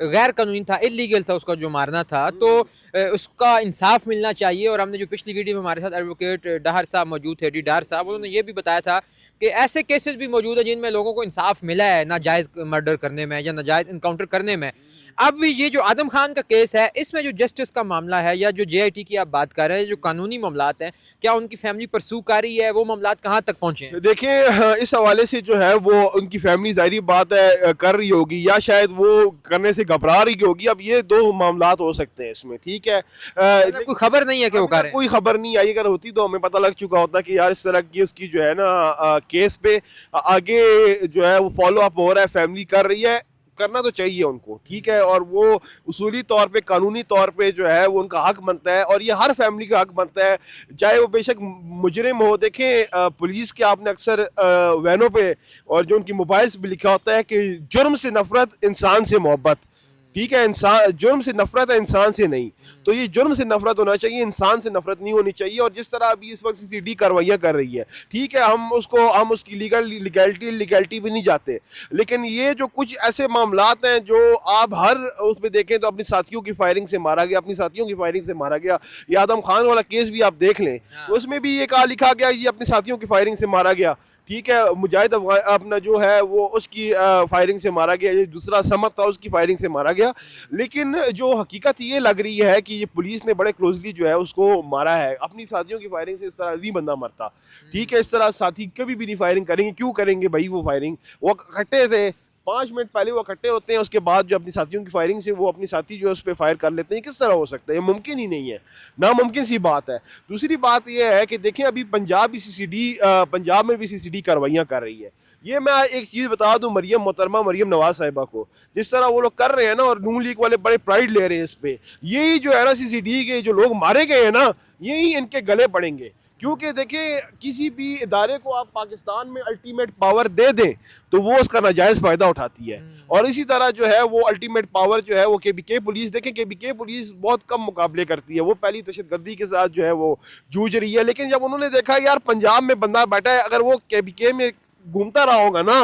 غیر قانونی تھا, الیگل تھا اس کا جو مارنا تھا, تو اس کا انصاف ملنا چاہیے. اور ہم نے جو پچھلی ویڈیو میں ہمارے ساتھ ایڈوکیٹ ڈاہر صاحب موجود تھے, ڈی ڈاہر صاحب, انہوں نے یہ بھی بتایا تھا کہ ایسے کیسز بھی موجود ہیں جن میں لوگوں کو انصاف ملا ہے ناجائز مرڈر کرنے میں یا ناجائز انکاؤنٹر کرنے میں. اب یہ جو آدم خان کا کیس ہے, اس میں جو جسٹس کا معاملہ ہے یا جو جے آئی ٹی کی آپ بات کر رہے ہیں, جو قانونی معاملات ہیں, کیا ان کی فیملی پرسو کر رہی ہے, وہ معاملات کہاں تک پہنچے ہیں؟ دیکھیں اس حوالے سے جو ہے وہ ان کی فیملی ظاہری بات ہے کر رہی ہوگی, یا شاید وہ کرنے سے گھبرا رہی ہوگی. اب یہ دو معاملات ہو سکتے ہیں اس میں, ٹھیک ہے. کوئی خبر نہیں ہے کہ وہ کر رہے ہیں, کوئی خبر نہیں آئی, اگر ہوتی تو ہمیں پتہ لگ چکا ہوتا کہ یار اس طرح کی اس کی جو ہے نا کیس پہ آگے جو ہے وہ فالو اپ ہو رہا ہے, فیملی کر رہی ہے, کرنا تو چاہیے ان کو, ٹھیک ہے. اور وہ اصولی طور پہ قانونی طور پہ جو ہے وہ ان کا حق بنتا ہے, اور یہ ہر فیملی کا حق بنتا ہے, چاہے وہ بے شک مجرم ہو. دیکھیں پولیس کے آپ نے اکثر وینوں پہ اور جو ان کی موبائلس پہ لکھا ہوتا ہے کہ جرم سے نفرت انسان سے محبت, ٹھیک ہے. انسان جرم سے نفرت ہے, انسان سے نہیں. تو یہ جرم سے نفرت ہونا چاہیے, انسان سے نفرت نہیں ہونی چاہیے. اور جس طرح ابھی اس وقت سی سی ڈی کارروائیاں کر رہی ہے, ٹھیک ہے, ہم اس کی لیگلٹی بھی نہیں جاتے, لیکن یہ جو کچھ ایسے معاملات ہیں جو آپ ہر اس پہ دیکھیں تو اپنی ساتھیوں کی فائرنگ سے مارا گیا, اپنی ساتھیوں کی فائرنگ سے مارا گیا. یہ آدم خان والا کیس بھی آپ دیکھ لیں, اس میں بھی یہ کہا لکھا گیا یہ اپنی ساتھیوں کی فائرنگ سے مارا گیا, ٹھیک ہے. مجاہد اپنا جو ہے وہ اس کی فائرنگ سے مارا گیا, یہ دوسرا سمت تھا اس کی فائرنگ سے مارا گیا. لیکن جو حقیقت یہ لگ رہی ہے کہ یہ پولیس نے بڑے کلوزلی جو ہے اس کو مارا ہے, اپنی ساتھیوں کی فائرنگ سے اس طرح نہیں بندہ مرتا, ٹھیک ہے. اس طرح ساتھی کبھی بھی نہیں فائرنگ کریں گے, کیوں کریں گے بھائی؟ وہ فائرنگ وہ اکٹھے تھے, 5 منٹ پہلے وہ اکٹھے ہوتے ہیں, اس کے بعد جو اپنی ساتھیوں کی فائرنگ سے وہ اپنی ساتھی جو ہے اس پہ فائر کر لیتے ہیں. کس طرح ہو سکتا ہے؟ یہ ممکن ہی نہیں ہے, ناممکن سی بات ہے. دوسری بات یہ ہے کہ دیکھیں ابھی پنجاب میں بھی سی سی ڈی کارروائیاں کر رہی ہے. یہ میں ایک چیز بتا دوں محترمہ مریم نواز صاحبہ کو, جس طرح وہ لوگ کر رہے ہیں نا, اور نون لیگ والے بڑے پرائڈ لے رہے ہیں اس پہ, یہی جو ہے نا سی سی ڈی کے جو لوگ مارے گئے ہیں نا, یہی ان کے گلے پڑیں گے. کیونکہ دیکھیں کسی بھی ادارے کو آپ پاکستان میں الٹیمیٹ پاور دے دیں تو وہ اس کا ناجائز فائدہ اٹھاتی ہے. اور اسی طرح جو ہے وہ الٹیمیٹ پاور جو ہے وہ کے بی کے پولیس, دیکھیں کے بی کے پولیس بہت کم مقابلے کرتی ہے, وہ پہلی دہشت گردی کے ساتھ جو ہے وہ جوجھ رہی ہے. لیکن جب انہوں نے دیکھا یار پنجاب میں بندہ بیٹھا ہے, اگر وہ کے بی کے میں گھومتا رہا ہوگا نا,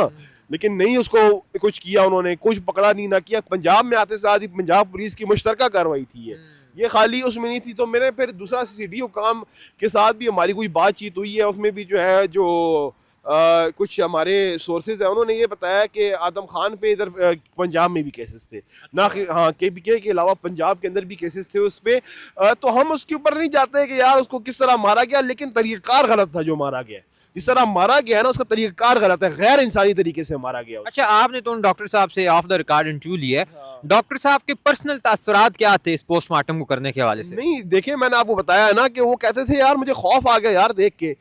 لیکن نہیں اس کو کچھ کیا, انہوں نے کچھ پکڑا نہیں نہ کیا. پنجاب میں آتے ساتھ ہی پنجاب پولیس کی مشترکہ کارروائی تھی, یہ خالی اس میں نہیں تھی. تو میرے پھر دوسرا سی سی ڈی حکام کے ساتھ بھی ہماری کوئی بات چیت ہوئی ہے, اس میں بھی جو ہے جو کچھ ہمارے سورسز ہیں انہوں نے یہ بتایا کہ آدم خان پہ ادھر پنجاب میں بھی کیسز تھے, نہ ہاں کے بی کے علاوہ پنجاب کے اندر بھی کیسز تھے اس پہ. تو ہم اس کے اوپر نہیں جاتے کہ یار اس کو کس طرح مارا گیا, لیکن طریقہ کار غلط تھا جو مارا گیا, جس طرح مارا گیا ہے نا اس کا طریقہ کار غلط ہے, غیر انسانی طریقے سے مارا گیا. اچھا, آپ نے تو ڈاکٹر صاحب سے آف دا ریکارڈ انٹرویو لیا ہے, ڈاکٹر صاحب کے پرسنل تاثرات کیا تھے اس پوسٹ مارٹم کو کرنے کے حوالے سے؟ نہیں دیکھیں میں نے آپ کو بتایا ہے نا کہ وہ کہتے تھے یار مجھے خوف آ گیا یار دیکھ کے,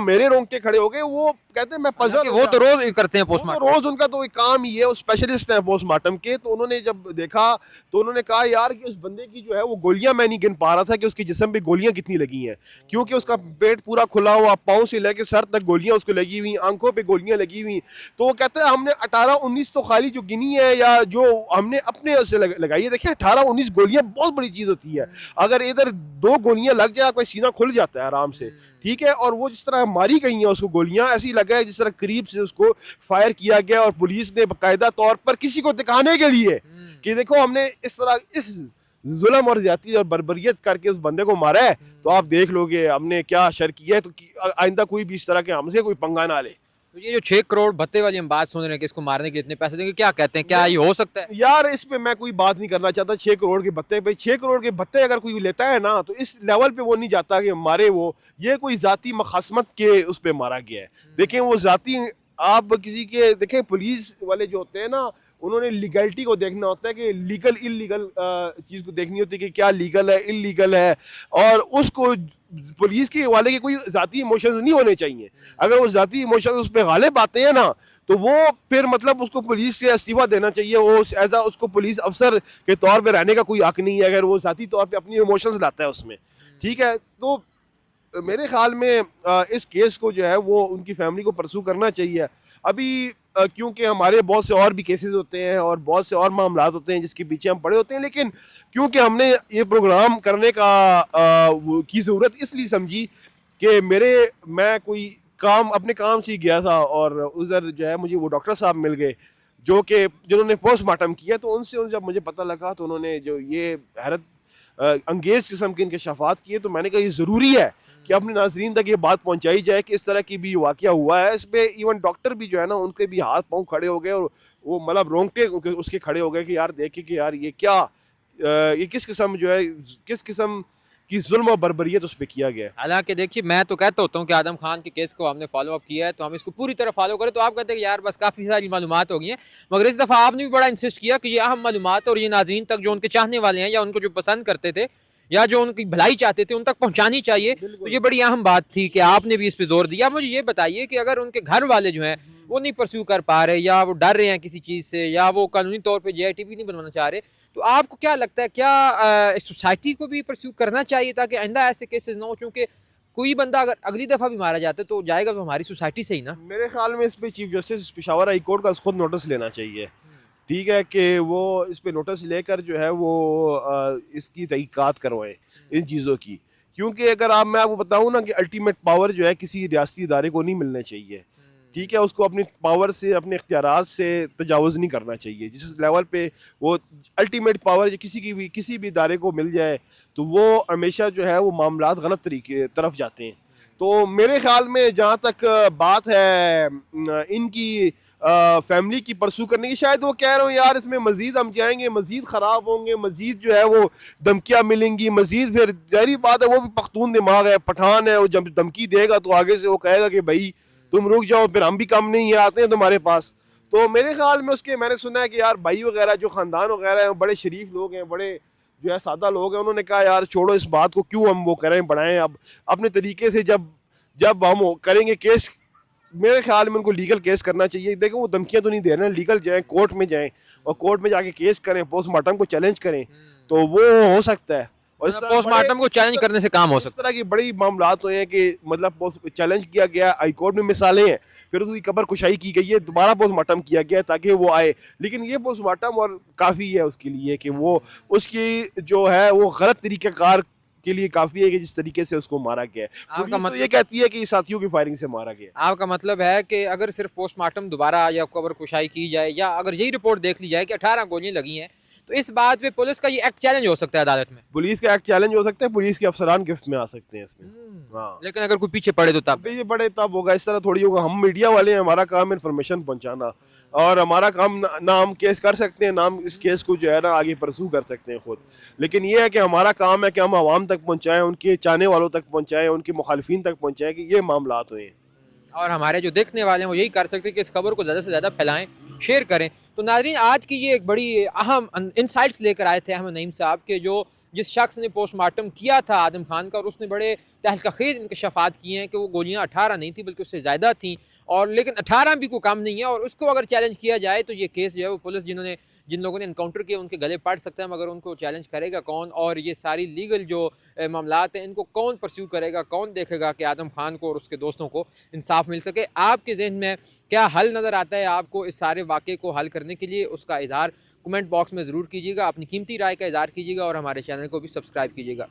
میرے رونگٹے کھڑے ہو گئے. وہ کہتے ہیں میں پزل, وہ تو روز کرتے ہیں پوسٹ مارٹم, روز ان کا تو ایک کام ہی ہے, وہ اسپیشلسٹ ہیں پوسٹ مارٹم کے. تو انہوں نے جب دیکھا تو انہوں نے کہا یار کہ اس بندے کی جو ہے وہ گولیاں میں نہیں گن پا رہا تھا کہ اس کے جسم پہ گولیاں کتنی لگی ہیں, کیونکہ اس کا پیٹ پورا کھلا ہوا, پاؤں سے لے کے سر تک گولیاں اس کو لگی ہوئی, آنکھوں پہ گولیاں لگی ہوئی. تو وہ کہتے ہیں ہم نے 18-19 تو خالی جو گنی ہے یا جو ہم نے اپنے سے لگائی ہے. دیکھیں 18-19 گولیاں بہت بڑی چیز ہوتی ہے, اگر ادھر 2 گولیاں لگ جائے کوئی سینہ کھل جاتا ہے آرام سے, ٹھیک ہے. اور وہ جس طرح ماری گئی ہیں اس کو گولیاں, ایسی لگا ہے جس طرح قریب سے اس کو فائر کیا گیا, اور پولیس نے باقاعدہ طور پر کسی کو دکھانے کے لیے کہ دیکھو ہم نے اس طرح اس ظلم اور زیادتی اور بربریت کر کے اس بندے کو مارا ہے, تو آپ دیکھ لو گے ہم نے کیا شر کیا ہے. تو آئندہ کوئی بھی اس طرح کے ہم سے کوئی پنگا نہ لے. تو یہ جو 6 کروڑ بھتے والی ہم بات سن رہے ہیں کہ اس کو مارنے کے اتنے پیسے دیں گے, کیا کہتے ہیں, کیا یہ ہو سکتا ہے؟ یار اس پہ میں کوئی بات نہیں کرنا چاہتا. 6 کروڑ کے بھتے پہ, 6 کروڑ کے بھتے اگر کوئی لیتا ہے نا تو اس لیول پہ وہ نہیں جاتا کہ مارے. وہ یہ کوئی ذاتی مخاصمت کے اس پہ مارا گیا ہے. دیکھیں وہ ذاتی, آپ کسی کے دیکھیں پولیس والے جو ہوتے ہیں نا انہوں نے لیگلٹی کو دیکھنا ہوتا ہے کہ لیگل انلیگل چیز کو دیکھنی ہوتی ہے کہ کیا لیگل ہے انلیگل ہے, اور اس کو پولیس کے حوالے کے کوئی ذاتی ایموشنز نہیں ہونے چاہیے. اگر وہ ذاتی ایموشنز اس پہ غالب آتے ہیں نا تو وہ پھر مطلب اس کو پولیس سے استعفیٰ دینا چاہیے. وہ ایسا اس کو پولیس افسر کے طور پہ رہنے کا کوئی حق نہیں ہے اگر وہ ذاتی طور پہ اپنی ایموشنز لاتا ہے اس میں, ٹھیک ہے. تو میرے خیال میں اس کیس کو جو ہے وہ ان کی فیملی کو پرسو کرنا چاہیے. ابھی کیونکہ ہمارے بہت سے اور بھی کیسز ہوتے ہیں اور بہت سے اور معاملات ہوتے ہیں جس کے پیچھے ہم پڑے ہوتے ہیں, لیکن کیونکہ ہم نے یہ پروگرام کرنے کی ضرورت اس لیے سمجھی کہ میں کوئی اپنے کام سے ہی گیا تھا, اور ادھر جو ہے مجھے وہ ڈاکٹر صاحب مل گئے جو کہ جنہوں نے پوسٹ مارٹم کیا. تو ان سے جب مجھے پتہ لگا تو انہوں نے جو یہ حیرت انگیز قسم کے انکشافات کیے, تو میں نے کہا یہ ضروری ہے کہ اپنے ناظرین تک یہ بات پہنچائی جائے کہ اس طرح کی بھی واقعہ ہوا ہے. اس پہ ایون ڈاکٹر بھی جو ہے نا ان کے بھی ہاتھ پاؤں کھڑے ہو گئے, اور وہ مطلب رونگٹے اس کے کھڑے ہو گئے کہ یار دیکھیں کہ یار یہ کیا, یہ کس قسم جو ہے کس قسم کی ظلم و بربریت اس پہ کیا گیا ہے. حالانکہ دیکھیے میں تو کہتا ہوتا ہوں کہ آدم خان کے کیس کو ہم نے فالو اپ کیا ہے تو ہم اس کو پوری طرح فالو کریں, تو آپ کہتے ہیں کہ یار بس کافی ساری معلومات ہو گئی ہیں, مگر اس دفعہ آپ نے بھی بڑا انسسٹ کیا کہ یہ اہم معلومات اور یہ ناظرین تک جو ان کے چاہنے والے ہیں یا ان کو جو پسند کرتے تھے یا جو ان کی بھلائی چاہتے تھے ان تک پہنچانی چاہیے. تو یہ بڑی اہم بات تھی کہ آپ نے بھی اس پہ زور دیا. مجھے یہ بتائیے کہ اگر ان کے گھر والے جو ہیں وہ نہیں پرسیو کر پا رہے, یا وہ ڈر رہے ہیں کسی چیز سے, یا وہ قانونی طور پہ جے آئی ٹی بھی نہیں بنوانا چاہ رہے, تو آپ کو کیا لگتا ہے کیا سوسائٹی کو بھی پرسیو کرنا چاہیے تاکہ آئندہ ایسے کیسز نہ ہو؟ چونکہ کوئی بندہ اگر اگلی دفعہ بھی مارا جاتا ہے تو جائے گا تو ہماری سوسائٹی سے ہی نا. میرے خیال میں اس پہ chief justice Peshawar high court کا خود نوٹس لینا چاہیے, ٹھیک ہے, کہ وہ اس پہ نوٹس لے کر جو ہے وہ اس کی تحقیقات کروائیں ان چیزوں کی. کیونکہ اگر میں آپ کو بتاؤں نا کہ الٹیمیٹ پاور جو ہے کسی ریاستی ادارے کو نہیں ملنا چاہیے, ٹھیک ہے, اس کو اپنی پاور سے اپنے اختیارات سے تجاوز نہیں کرنا چاہیے. جس لیول پہ وہ الٹیمیٹ پاور کسی بھی ادارے کو مل جائے تو وہ ہمیشہ جو ہے وہ معاملات غلط طریقے طرف جاتے ہیں. تو میرے خیال میں جہاں تک بات ہے ان کی فیملی کی پرسو کرنے کی, شاید وہ کہہ رہے ہوں یار اس میں مزید ہم جائیں گے, مزید خراب ہوں گے, مزید جو ہے وہ دھمکیاں ملیں گی, مزید پھر ظاہری بات ہے وہ بھی پختون دماغ ہے, پٹھان ہے, وہ جب دھمکی دے گا تو آگے سے وہ کہے گا کہ بھائی تم رک جاؤ, پھر ہم بھی کم نہیں آتے ہیں تمہارے پاس. تو میرے خیال میں میں نے سنا ہے کہ یار بھائی وغیرہ جو خاندان وغیرہ ہیں بڑے شریف لوگ ہیں, بڑے جو ہے سادہ لوگ ہیں, انہوں نے کہا یار چھوڑو اس بات کو, کیوں ہم وہ کریں بڑھائیں, اب اپنے طریقے سے جب ہم کریں گے کیس, میرے خیال میں ان کو لیگل کیس کرنا چاہیے. دیکھیں وہ دھمکیاں تو نہیں دے رہے ہیں, لیگل جائیں, کورٹ میں جائیں اور کورٹ میں جا کے کیس کریں, پوسٹ مارٹم کو چیلنج کریں, تو وہ ہو سکتا ہے. اور اس طرح پوسٹ مارٹم کو چیلنج کرنے سے کام ہو اس سکتا طرح کی بڑی معاملات ہوئے ہیں کہ مطلب چیلنج کیا گیا, ہائی کورٹ میں مثالیں ہیں, پھر اس کی قبر کشائی کی گئی ہے, دوبارہ پوسٹ مارٹم کیا گیا تاکہ وہ آئے. لیکن یہ پوسٹ مارٹم اور کافی ہے اس کے لیے کہ وہ اس کی جو ہے وہ غلط طریقہ کار کے لیے کافی ہے کہ جس طریقے سے اس کو مارا گیا ہے. پولیس تو یہ کہتی ہے کہ یہ ساتھیوں کی فائرنگ سے مارا گیا. آپ کا مطلب ہے کہ اگر صرف پوسٹ مارٹم دوبارہ یا قبر کشائی کی جائے, یا اگر یہی رپورٹ دیکھ لی جائے کہ 18 گولیاں لگی ہیں, تو اس بات پہ پولیس کا یہ ایکٹ چیلنج ہو سکتا ہے عدالت میں. پولیس کا ایکٹ چیلنج ہو سکتا ہے, پولیس کے افسران گرفت میں آ سکتے ہیں اس میں. ہاں, لیکن اگر کوئی پیچھے پڑے تو تب یہ بڑے تب ہوگا, اس طرح تھوڑی ہوگا. ہم میڈیا والے ہیں, ہمارا کام انفارمیشن پہنچانا, اور ہمارا کام نہ ہم کیس کر سکتے ہیں, نہ ہم اس کیس کو جو ہے نا آگے پرسو کر سکتے ہیں خود. لیکن یہ ہے کہ ہمارا کام ہے کہ ہم عوام تک پہنچائیں, ان کے چاہنے والوں تک پہنچائیں, ان کے مخالفین تک پہنچائیں کہ یہ معاملات ہوئے ہیں. اور ہمارے جو دیکھنے والے ہیں وہ یہی کر سکتے ہیں کہ اس خبر کو زیادہ سے زیادہ پھیلائیں, شیئر کریں. تو ناظرین آج کی یہ ایک بڑی اہم انسائٹس لے کر آئے تھے احمد نعیم صاحب کے, جو جس شخص نے پوسٹ مارٹم کیا تھا آدم خان کا, اور اس نے بڑے تہلکہ خیز انکشافات کیے ہیں کہ وہ گولیاں 18 نہیں تھیں بلکہ اس سے زیادہ تھیں, اور لیکن 18 بھی کوئی کم نہیں ہے. اور اس کو اگر چیلنج کیا جائے تو یہ کیس جو ہے وہ پولیس جن لوگوں نے انکاؤنٹر کیا ان کے گلے پڑ سکتا ہے, مگر ان کو چیلنج کرے گا کون, اور یہ ساری لیگل جو معاملات ہیں ان کو کون پرسیو کرے گا, کون دیکھے گا کہ آدم خان کو اور اس کے دوستوں کو انصاف مل سکے. آپ کے ذہن میں کیا حل نظر آتا ہے آپ کو اس سارے واقعے کو حل کرنے کے لیے؟ اس کا اظہار کمنٹ باکس میں ضرور کیجیے گا, اپنی قیمتی رائے کا اظہار کیجیے گا, اور ہمارے چینل کو بھی سبسکرائب کیجیے گا.